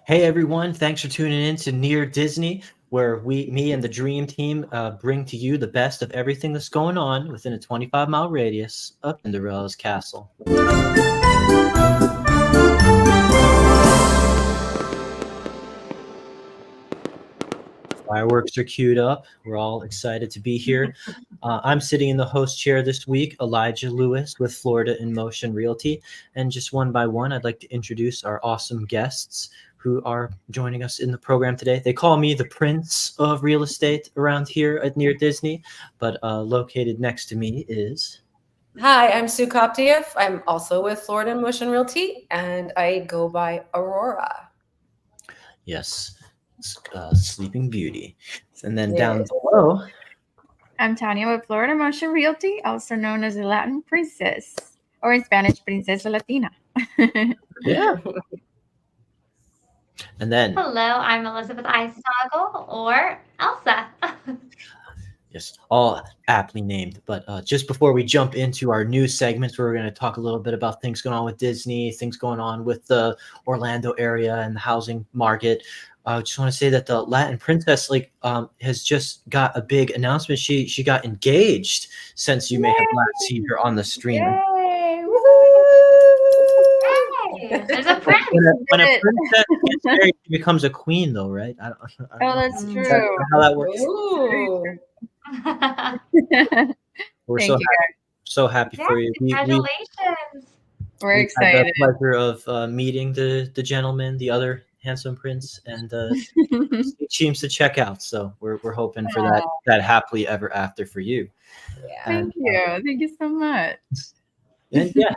Hey everyone, thanks for tuning in to Near Disney, where me and the Dream Team bring to you the best of everything that's going on within a 25-mile radius of Cinderella's castle. Fireworks are queued up. We're all excited to be here. I'm sitting in the host chair this week, Elijah Lewis with Florida in Motion Realty. And just one by one, I'd like to introduce our awesome guests who are joining us in the program today. They call me the Prince of Real Estate around here at Near Disney, but located next to me is... Hi, I'm Sue Koptiev. I'm also with Florida Motion Realty, and I go by Aurora. Yes, Sleeping Beauty. And then down Yes. below... I'm Tanya with Florida Motion Realty, also known as the Latin Princess, or in Spanish, Princesa Latina. Yeah. And then... Hello, I'm Elizabeth Eistogel, or Elsa. Yes, all aptly named. But just before we jump into our news segments, where we're going to talk a little bit about things going on with Disney, things going on with the Orlando area and the housing market, I just want to say that the Latin Princess has just got a big announcement. She got engaged, since you may have last seen her on the stream. Yay! Hey, there's a prince. When a princess gets married, she becomes a queen, though, right? I don't Oh, that's know. true. Is that how that works? Ooh. We're Thank you, so happy for you. Congratulations. We're We've had excited. the pleasure of meeting the gentleman, the other handsome prince, and he seems to check out. So we're hoping for that happily ever after for you. Yeah. Thank you. Thank you so much. And yeah,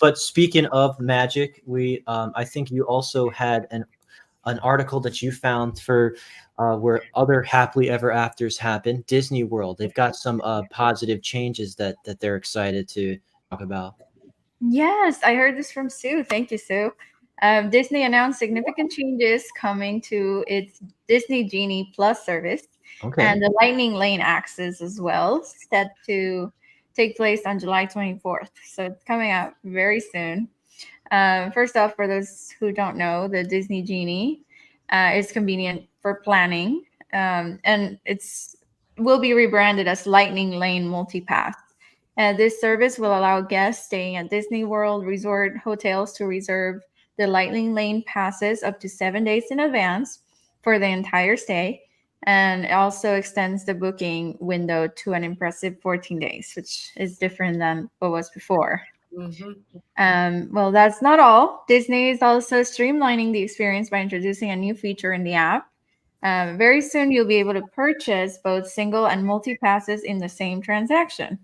but speaking of magic, I think you also had an article that you found for where other happily ever afters happen. Disney World. They've got some positive changes that they're excited to talk about. Yes, I heard this from Sue. Thank you, Sue. Disney announced significant changes coming to its Disney Genie Plus service and the Lightning Lane access as well, set to take place on July 24th. So it's coming out very soon. First off, for those who don't know, the Disney Genie is convenient for planning, and will be rebranded as Lightning Lane Multipass. This service will allow guests staying at Disney World resort hotels to reserve the Lightning Lane passes up to 7 days in advance for the entire stay. And it also extends the booking window to an impressive 14 days, which is different than what was before. Mm-hmm. Well, that's not all. Disney is also streamlining the experience by introducing a new feature in the app. Very soon, you'll be able to purchase both single and multi-passes in the same transaction.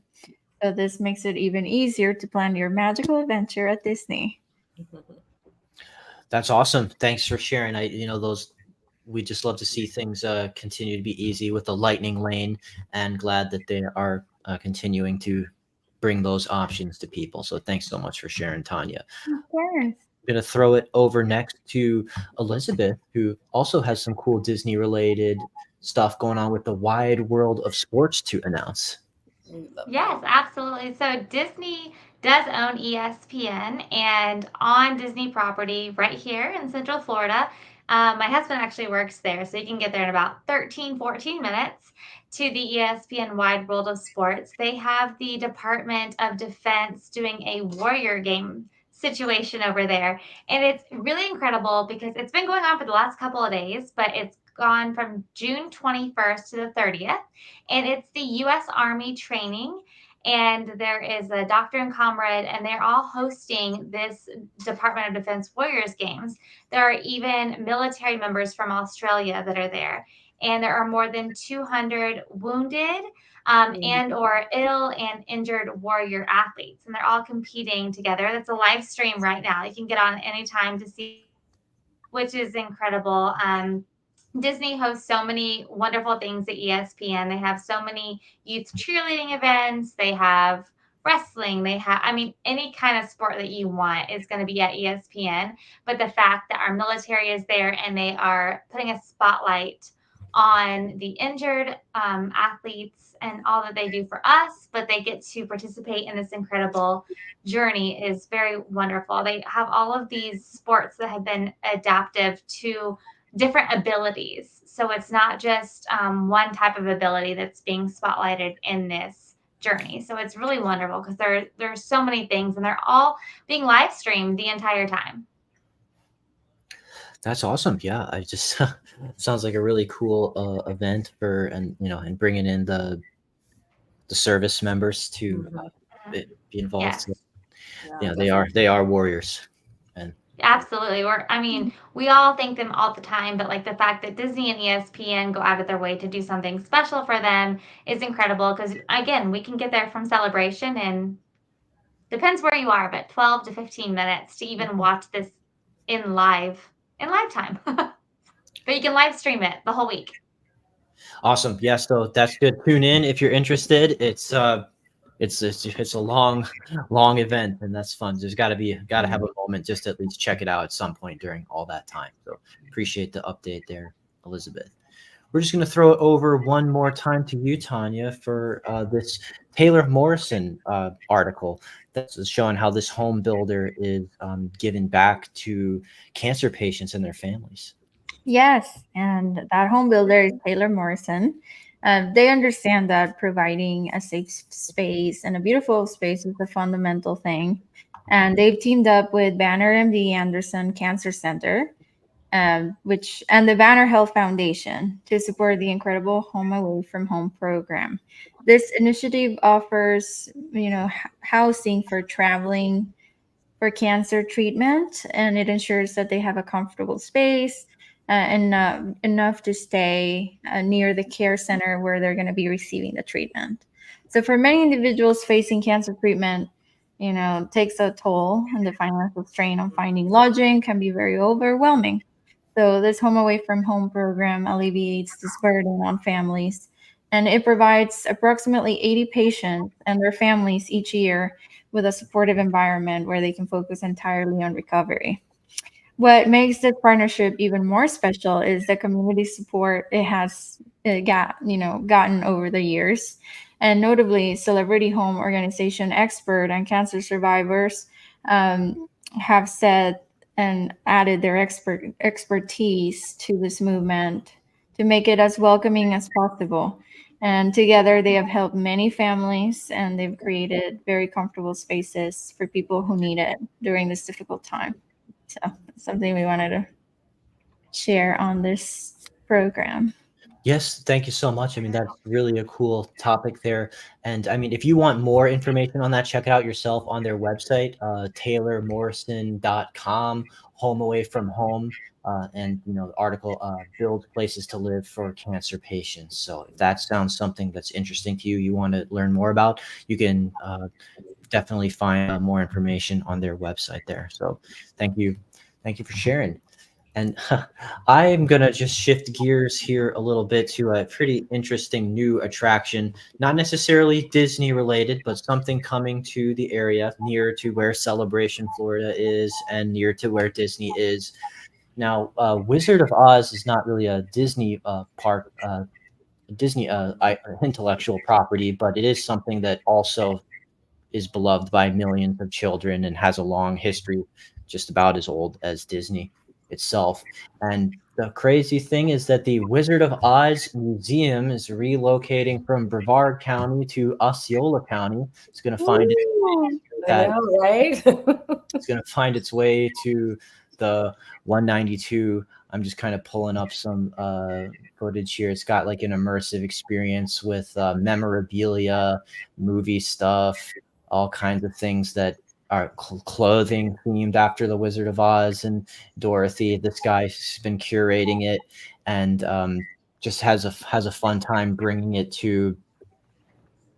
So this makes it even easier to plan your magical adventure at Disney. That's awesome. Thanks for sharing. We just love to see things continue to be easy with the Lightning Lane, and glad that they are continuing to bring those options to people. So thanks so much for sharing, Tanya. Of course. I'm going to throw it over next to Elizabeth, who also has some cool Disney related stuff going on with the wide world of sports to announce. Yes, absolutely. So Disney does own ESPN, and on Disney property right here in Central Florida, my husband actually works there, so you can get there in about 14 minutes to the ESPN Wide World of Sports. They have the Department of Defense doing a Warrior game situation over there. And it's really incredible because it's been going on for the last couple of days, but it's gone from June 21st to the 30th. And it's the U.S. Army training. And there is a doctor and comrade, and they're all hosting this Department of Defense Warriors games. There are even military members from Australia that are there. And there are more than 200 wounded and or ill and injured warrior athletes. And they're all competing together. That's a live stream right now. You can get on anytime to see, which is incredible. Disney hosts so many wonderful things at ESPN. They have so many youth cheerleading events. They have wrestling. They have, any kind of sport that you want is going to be at ESPN. But the fact that our military is there and they are putting a spotlight on the injured athletes and all that they do for us, but they get to participate in this incredible journey is very wonderful. They have all of these sports that have been adaptive to different abilities. So it's not just one type of ability that's being spotlighted in this journey. So it's really wonderful because there's so many things and they're all being live streamed the entire time. That's awesome. Yeah, I just sounds like a really cool event for, and and bringing in the service members to be involved. Yes. So, Yeah, they are warriors, and Absolutely. We all thank them all the time, but like the fact that Disney and ESPN go out of their way to do something special for them is incredible because again, we can get there from celebration and depends where you are, but 12 to 15 minutes to even watch this in live time. But you can live stream it the whole week. awesome. Yeah, so that's good. Tune in if you're interested. It's a long event, and that's fun. There's got to have a moment just to at least check it out at some point during all that time. So appreciate the update there, Elizabeth. We're just going to throw it over one more time to you, Tanya, for this Taylor Morrison article that's showing how this home builder is giving back to cancer patients and their families. Yes, and that home builder is Taylor Morrison. They understand that providing a safe space and a beautiful space is a fundamental thing. And they've teamed up with Banner MD Anderson Cancer Center, and the Banner Health Foundation to support the incredible Home Away from Home program. This initiative offers, housing for traveling for cancer treatment, and it ensures that they have a comfortable space and enough to stay near the care center where they're going to be receiving the treatment. So for many individuals facing cancer treatment, it takes a toll, and the financial strain on finding lodging can be very overwhelming. So this Home Away from Home program alleviates this burden on families, and it provides approximately 80 patients and their families each year with a supportive environment where they can focus entirely on recovery. What makes this partnership even more special is the community support it has gotten over the years, and notably, Celebrity Home Organization expert and cancer survivors have said and added their expertise to this movement to make it as welcoming as possible. And together, they have helped many families, and they've created very comfortable spaces for people who need it during this difficult time. So that's something we wanted to share on this program. Yes, thank you so much. I mean, that's really a cool topic there. And I mean, if you want more information on that, check it out yourself on their website, taylormorrison.com, Home Away from Home. And the article build places to live for cancer patients. So if that sounds something that's interesting to you, you want to learn more about, you can definitely find more information on their website there. So thank you for sharing. And I'm going to just shift gears here a little bit to a pretty interesting new attraction, not necessarily Disney related, but something coming to the area near to where Celebration Florida is and near to where Disney is. Now, Wizard of Oz is not really a Disney Disney intellectual property, but it is something that also is beloved by millions of children and has a long history, just about as old as Disney itself. And the crazy thing is that the Wizard of Oz Museum is relocating from Brevard County to Osceola County. It's going to find it's going to find its way to the 192. I'm just kind of pulling up some footage here. It's got like an immersive experience with memorabilia, movie stuff, all kinds of things that are clothing themed after the Wizard of Oz and Dorothy. This guy's been curating it and just has a fun time bringing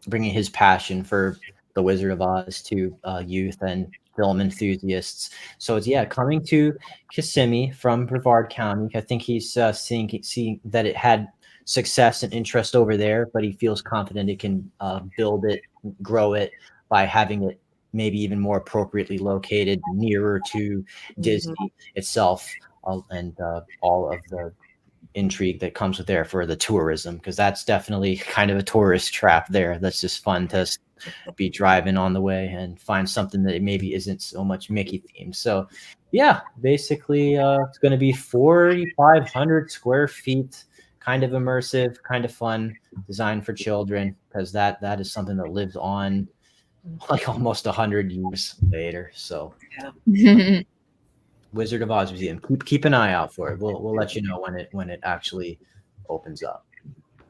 his passion for the Wizard of Oz to youth and film enthusiasts. So it's coming to Kissimmee from Brevard County. I think he's seeing that it had success and interest over there, but he feels confident it can build it, grow it by having it maybe even more appropriately located nearer to Disney itself, and all of the intrigue that comes with there for the tourism, because that's definitely kind of a tourist trap there. That's just fun to be driving on the way and find something that maybe isn't so much Mickey themed. So yeah, basically it's going to be 4,500 square feet, kind of immersive, kind of fun, designed for children, because that is something that lives on like almost 100 years later. So Wizard of Oz Museum, keep an eye out for it. We'll let you know when it actually opens up.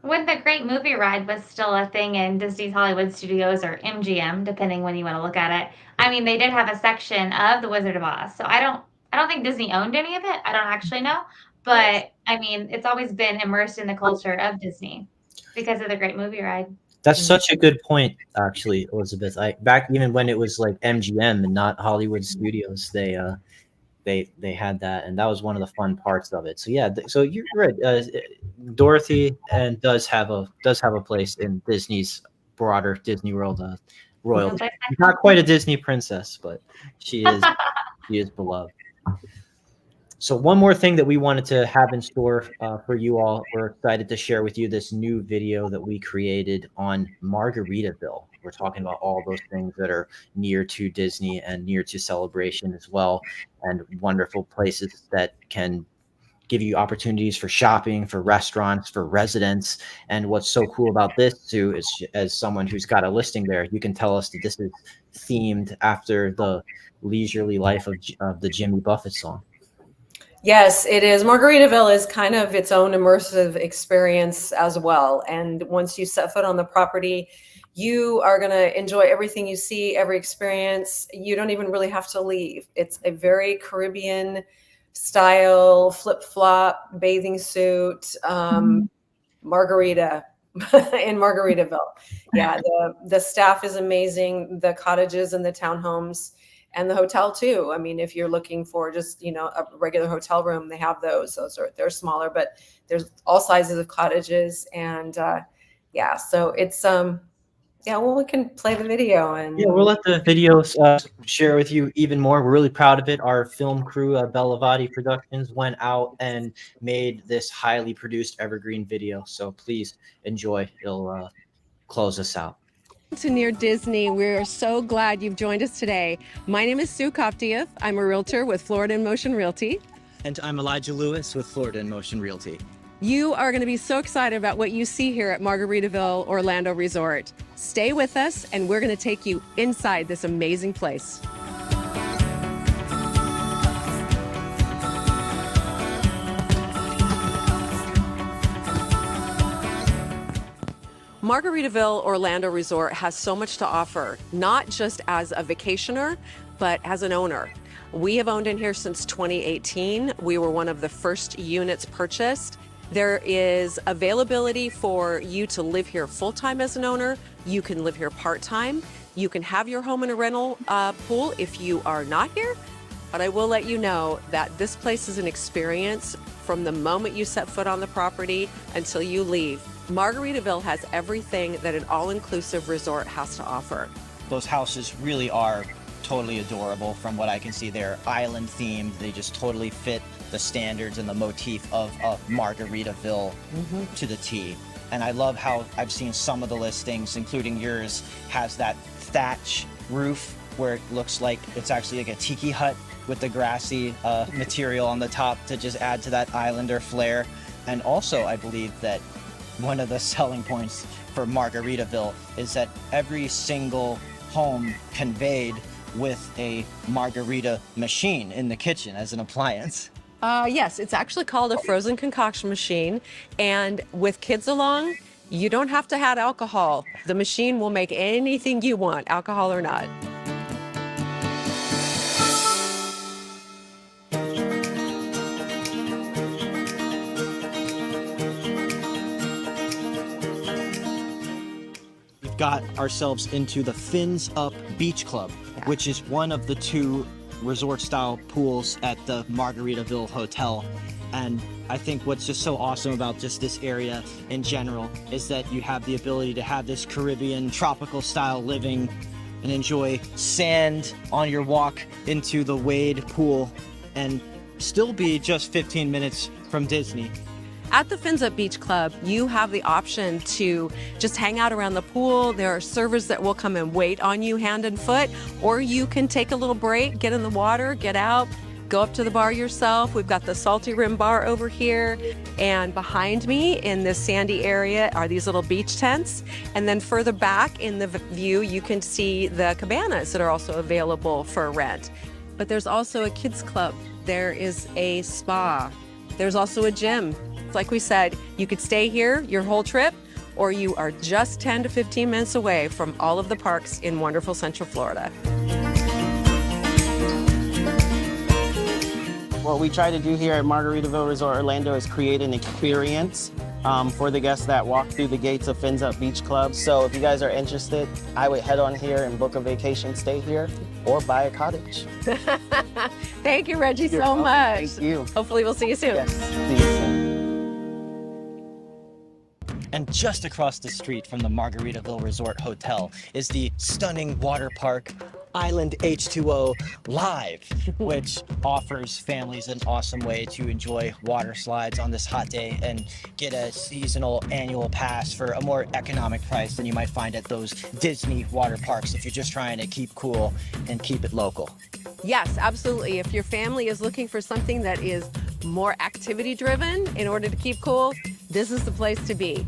When the Great Movie Ride was still a thing in Disney's Hollywood Studios, or MGM, depending when you want to look at it, I mean, they did have a section of the Wizard of Oz. So I don't think Disney owned any of it. I don't actually know, but I mean, it's always been immersed in the culture of Disney because of the Great Movie Ride. That's such a good point, actually, Elizabeth. Back even when it was like MGM and not Hollywood Studios, they had that, and that was one of the fun parts of it. So yeah, so you're right. Dorothy and does have a place in Disney's broader Disney World royalty. She's not quite a Disney princess, but she is beloved. So one more thing that we wanted to have in store for you all, we're excited to share with you this new video that we created on Margaritaville. We're talking about all those things that are near to Disney and near to Celebration as well, and wonderful places that can give you opportunities for shopping, for restaurants, for residents. And what's so cool about this too is, as someone who's got a listing there, you can tell us that this is themed after the leisurely life of the Jimmy Buffett song. Yes, it is. Margaritaville is kind of its own immersive experience as well. And once you set foot on the property, you are going to enjoy everything you see, every experience. You don't even really have to leave. It's a very Caribbean style flip-flop bathing suit, margarita in Margaritaville. Yeah, the staff is amazing. The cottages and the townhomes, and the hotel too. I mean, if you're looking for just, a regular hotel room, they have those. They're smaller, but there's all sizes of cottages. And yeah, so it's well, we can play the video, and we'll let the videos share with you even more. We're really proud of it. Our film crew, Bellavati Productions, went out and made this highly produced evergreen video. So please enjoy. It'll close us out. To Near Disney, we're so glad you've joined us today. My name is Sue Koptiev. I'm a realtor with Florida and Motion Realty. And I'm Elijah Lewis with Florida and Motion Realty. You are going to be so excited about what you see here at Margaritaville Orlando Resort. Stay with us, and we're going to take you inside this amazing place. Margaritaville Orlando Resort has so much to offer, not just as a vacationer, but as an owner. We have owned in here since 2018. We were one of the first units purchased. There is availability for you to live here full-time as an owner. You can live here part-time. You can have your home in a rental pool if you are not here. But I will let you know that this place is an experience from the moment you set foot on the property until you leave. Margaritaville has everything that an all-inclusive resort has to offer. Those houses really are totally adorable from what I can see. They're island themed. They just totally fit the standards and the motif of Margaritaville to the T. And I love how I've seen some of the listings, including yours, has that thatch roof where it looks like it's actually like a tiki hut with the grassy material on the top to just add to that islander flair. And also, I believe that one of the selling points for Margaritaville is that every single home conveyed with a margarita machine in the kitchen as an appliance. Yes, it's actually called a frozen concoction machine. And with kids along, you don't have to have alcohol. The machine will make anything you want, alcohol or not. Got ourselves into the Fins Up Beach Club, which is one of the two resort-style pools at the Margaritaville Hotel. And I think what's just so awesome about just this area in general is that you have the ability to have this Caribbean tropical-style living and enjoy sand on your walk into the Wade pool and still be just 15 minutes from Disney. At the Fins Up Beach Club, you have the option to just hang out around the pool. There are servers that will come and wait on you hand and foot, or you can take a little break, get in the water, get out, go up to the bar yourself. We've got the Salty Rim Bar over here. And behind me in this sandy area are these little beach tents. And then further back in the view, you can see the cabanas that are also available for rent. But there's also a kids club. There is a spa. There's also a gym. Like we said, you could stay here your whole trip, or you are just 10 to 15 minutes away from all of the parks in wonderful Central Florida. What we try to do here at Margaritaville Resort Orlando is create an experience for the guests that walk through the gates of Fins Up Beach Club. So if you guys are interested, I would head on here and book a vacation stay here or buy a cottage. Thank you, Reggie, so much. Thank you. Hopefully we'll see you soon. Yes, see you soon. And just across the street from the Margaritaville Resort Hotel is the stunning water park Island H2O Live, which offers families an awesome way to enjoy water slides on this hot day and get a seasonal annual pass for a more economic price than you might find at those Disney water parks if you're just trying to keep cool and keep it local. Yes, absolutely. If your family is looking for something that is more activity driven in order to keep cool, this is the place to be.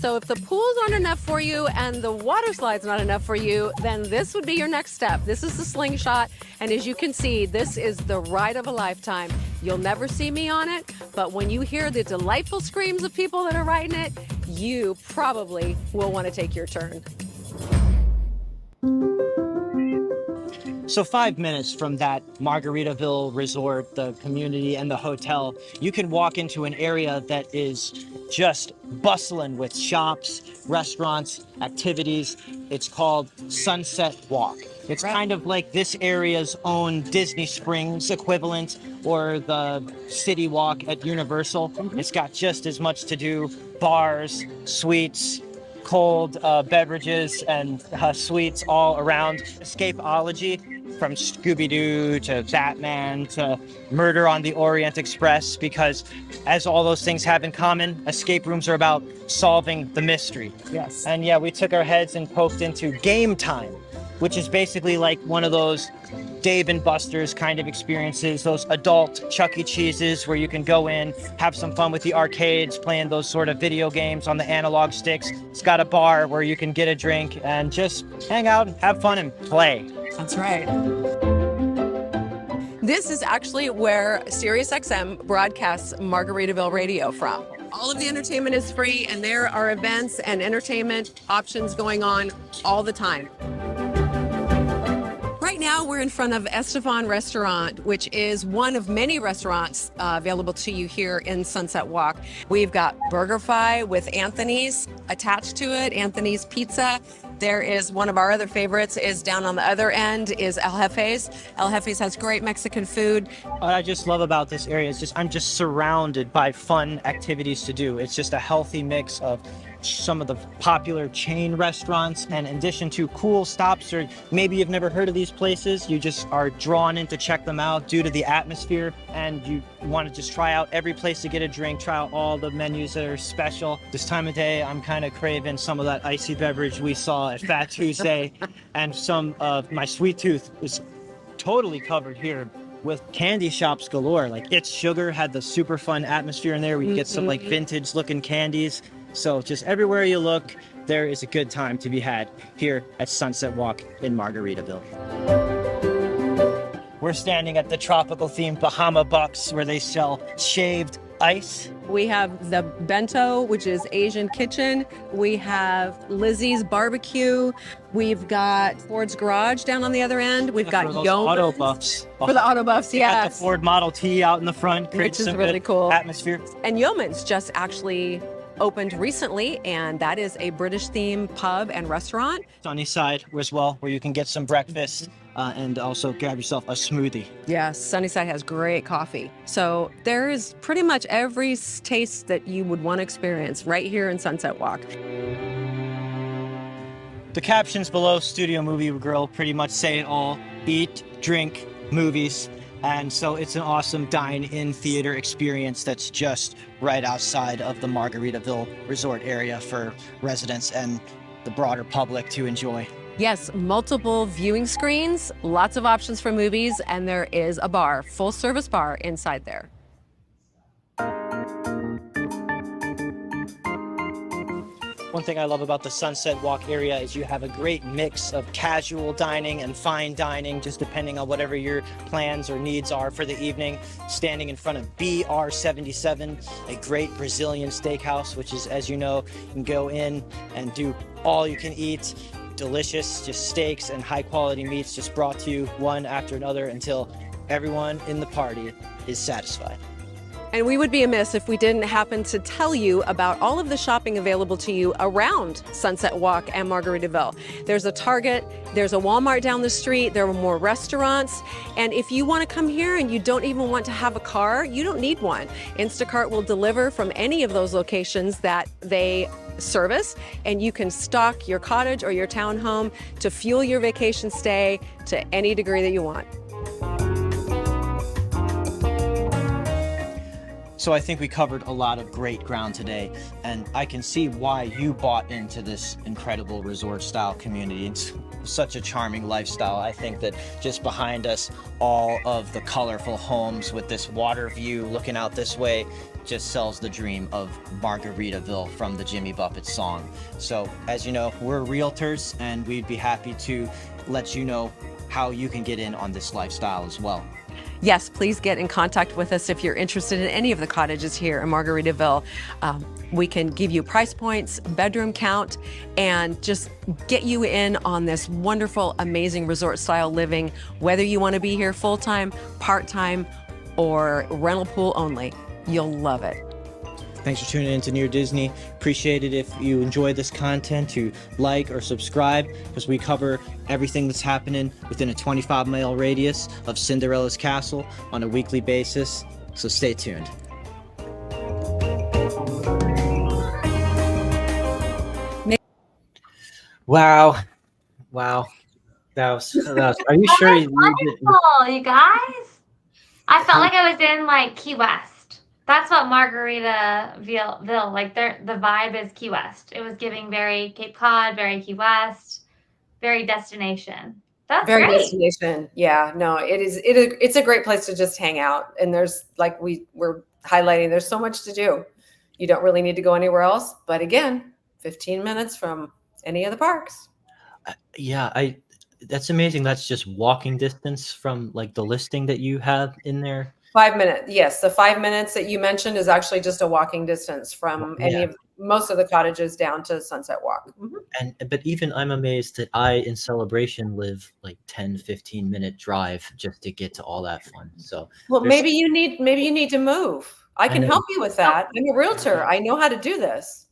So if the pools aren't enough for you and the water slide's not enough for you, then this would be your next step. This is the Slingshot, and as you can see, this is the ride of a lifetime. You'll never see me on it, but when you hear the delightful screams of people that are riding it, you probably will want to take your turn. So 5 minutes from that Margaritaville Resort, the community and the hotel, you can walk into an area that is just bustling with shops, restaurants, activities. It's called Sunset Walk. It's kind of like this area's own Disney Springs equivalent or the City Walk at Universal. It's got just as much to do, bars, sweets, cold beverages and sweets all around. Escapeology, from Scooby-Doo to Batman to Murder on the Orient Express, because as all those things have in common, escape rooms are about solving the mystery. Yes. And yeah, we took our heads and poked into Game Time, which is basically like one of those Dave and Buster's kind of experiences, those adult Chuck E. Cheese's where you can go in, have some fun with the arcades, playing those sort of video games on the analog sticks. It's got a bar where you can get a drink and just hang out, have fun, and play. That's right. This is actually where SiriusXM broadcasts Margaritaville Radio from. All of the entertainment is free, and there are events and entertainment options going on all the time. Right now, we're in front of Estefan Restaurant, which is one of many restaurants available to you here in Sunset Walk. We've got BurgerFi with Anthony's attached to it, Anthony's Pizza. There is one of our other favorites is down on the other end is El Jefe's. El Jefe's has great Mexican food. What I just love about this area is just I'm just surrounded by fun activities to do. It's just a healthy mix of some of the popular chain restaurants, and in addition to cool stops, or maybe you've never heard of these places, you just are drawn in to check them out due to the atmosphere, and you want to just try out every place to get a drink, try out all the menus that are special. This time of day, I'm kind of craving some of that icy beverage we saw at Fat Tuesday, and some of my sweet tooth is totally covered here with candy shops galore. Like It's Sugar had the super fun atmosphere in there. We get some like vintage looking candies. So just everywhere you look, there is a good time to be had here at Sunset Walk in Margaritaville. We're standing at the tropical themed Bahama Bucks where they sell shaved ice. We have the Bento, which is Asian kitchen. We have Lizzie's Barbecue. We've got Ford's Garage down on the other end. We've got Yeoman's. Auto buffs. For the auto buffs, Got yes. the Ford Model T out in the front. Which Creates is some really good cool. atmosphere. And Yeoman's just actually opened recently, and that is a British themed pub and restaurant. Sunnyside as well, where you can get some breakfast and also grab yourself a smoothie. Yes, Sunnyside has great coffee. So there is pretty much every taste that you would want to experience right here in Sunset Walk. The captions below Studio Movie Grill pretty much say it all. Eat, drink, movies. And so it's an awesome dine-in theater experience that's just right outside of the Margaritaville resort area for residents and the broader public to enjoy. Yes, multiple viewing screens, lots of options for movies, and there is a bar, full service bar inside there. One thing I love about the Sunset Walk area is you have a great mix of casual dining and fine dining, just depending on whatever your plans or needs are for the evening. Standing in front of BR77, a great Brazilian steakhouse, which is, as you know, you can go in and do all you can eat. Delicious, just steaks and high quality meats just brought to you one after another until everyone in the party is satisfied. And we would be amiss if we didn't happen to tell you about all of the shopping available to you around Sunset Walk and Margaritaville. There's a Target, there's a Walmart down the street, there are more restaurants. And if you want to come here and you don't even want to have a car, you don't need one. Instacart will deliver from any of those locations that they service, and you can stock your cottage or your townhome to fuel your vacation stay to any degree that you want. So I think we covered a lot of great ground today, and I can see why you bought into this incredible resort style community. It's such a charming lifestyle. I think that just behind us, all of the colorful homes with this water view looking out this way just sells the dream of Margaritaville from the Jimmy Buffett song. So as you know, we're realtors, and we'd be happy to let you know how you can get in on this lifestyle as well. Yes, please get in contact with us if you're interested in any of the cottages here in Margaritaville. We can give you price points, bedroom count, and just get you in on this wonderful, amazing resort style living, whether you want to be here full-time, part-time, or rental pool only. You'll love it. Thanks for tuning in to Near Disney. Appreciate it if you enjoy this content to like or subscribe, because we cover everything that's happening within a 25-mile radius of Cinderella's castle on a weekly basis. So stay tuned. Wow. That was are you sure you Wonderful, you guys. I felt like I was in like Key West. That's what Margaritaville, like the vibe is Key West. It was giving very Cape Cod, very Key West, very destination. That's Very great. destination. Yeah, no, it's a great place to just hang out. And there's, like we're highlighting, there's so much to do. You don't really need to go anywhere else. But again, 15 minutes from any of the parks. Yeah, that's amazing. That's just walking distance from like the listing that you have in there. 5 minutes. Yes, the 5 minutes that you mentioned is actually just a walking distance from most of the cottages down to Sunset Walk. Mm-hmm. But even I'm amazed that I in Celebration live like 10-15 minute drive just to get to all that fun. So maybe you need to move. I can help you with that. I'm a realtor. I know how to do this.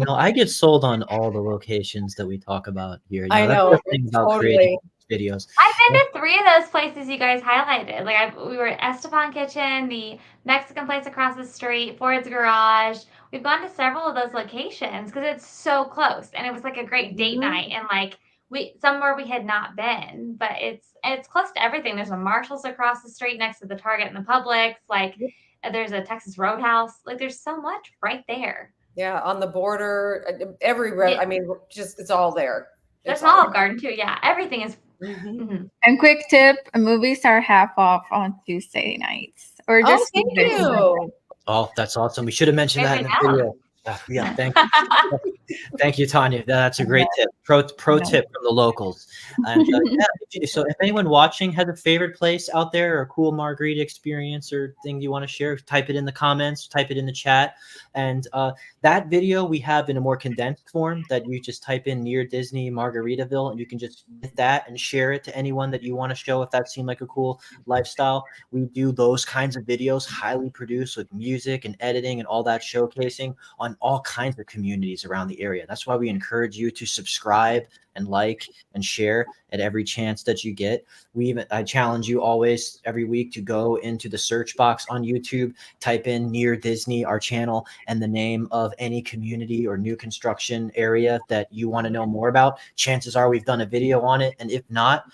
I get sold on all the locations that we talk about here. I know. That's the thing about creating videos. I've been to 3 of those places you guys highlighted. We were at Esteban Kitchen, the Mexican place across the street, Ford's Garage. We've gone to several of those locations because it's so close, and it was like a great date night, and like somewhere we had not been, but it's close to everything. There's a Marshalls across the street next to the Target and the Publix. Like there's a Texas Roadhouse. Like there's so much right there. Yeah, on the border, I mean, just it's all there. There's an Olive Garden too. Yeah, everything is. Mm-hmm. And quick tip: movies are half off on Tuesday nights, or just thank you. Oh, that's awesome. We should have mentioned that in the video. Yeah, thank you. Thank you, Tanya. That's a great tip. Pro tip from the locals. And so if anyone watching has a favorite place out there or a cool margarita experience or thing you want to share, type it in the comments, type it in the chat. And that video we have in a more condensed form that you just type in Near Disney Margaritaville, and you can just get that and share it to anyone that you want to show if that seemed like a cool lifestyle. We do those kinds of videos, highly produced with music and editing and all that showcasing on all kinds of communities around the area. That's why we encourage you to subscribe and like and share at every chance that you get. I challenge you always every week to go into the search box on YouTube, type in Near Disney, our channel, and the name of any community or new construction area that you want to know more about. Chances are we've done a video on it. And if not,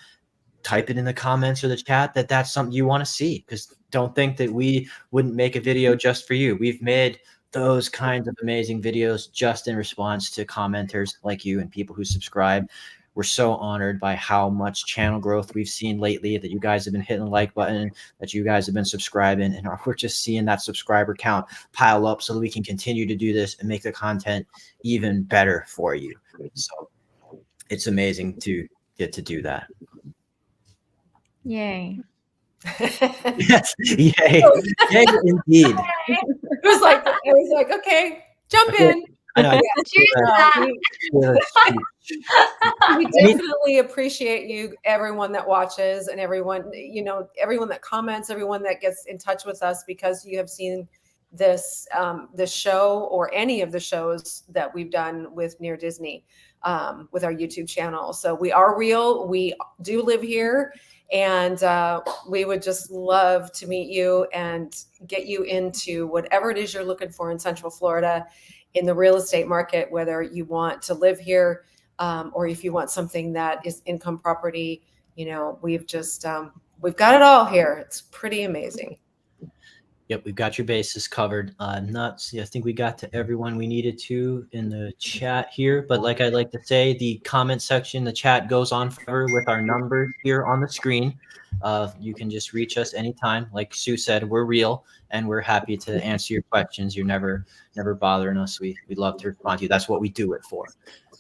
type it in the comments or the chat that that's something you want to see, because don't think that we wouldn't make a video just for you. We've made those kinds of amazing videos just in response to commenters like you and people who subscribe. We're so honored by how much channel growth we've seen lately, that you guys have been hitting the like button, that you guys have been subscribing, and we're just seeing that subscriber count pile up so that we can continue to do this and make the content even better for you. So it's amazing to get to do that. Yay. Yes, yay, yay, indeed. It was like, okay, jump in. I know. Cheers to that. We definitely appreciate you, everyone that watches, and everyone, everyone that comments, everyone that gets in touch with us, because you have seen this show or any of the shows that we've done with Near Disney, with our YouTube channel. So we are real. We do live here, and we would just love to meet you and get you into whatever it is you're looking for in Central Florida in the real estate market, whether you want to live here, or if you want something that is income property. We've just we've got it all here. It's pretty amazing. Yep, we've got your bases covered. I think we got to everyone we needed to in the chat here. But like I like to say, the comment section, the chat goes on forever with our numbers here on the screen. You can just reach us anytime. Like Sue said, we're real, and we're happy to answer your questions. You're never bothering us. We love to respond to you. That's what we do it for.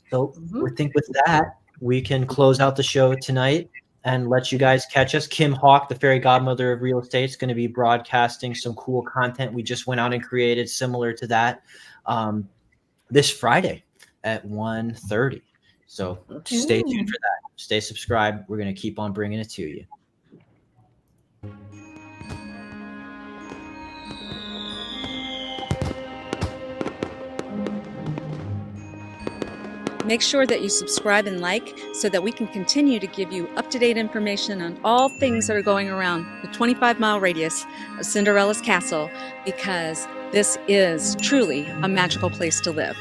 So I think with that, we can close out the show tonight and let you guys catch us. Kim Hawk, the fairy godmother of real estate, is going to be broadcasting some cool content we just went out and created similar to that this Friday at 1:30. So stay tuned for that. Stay subscribed. We're going to keep on bringing it to you. Make sure that you subscribe and like so that we can continue to give you up-to-date information on all things that are going around the 25-mile radius of Cinderella's castle, because this is truly a magical place to live.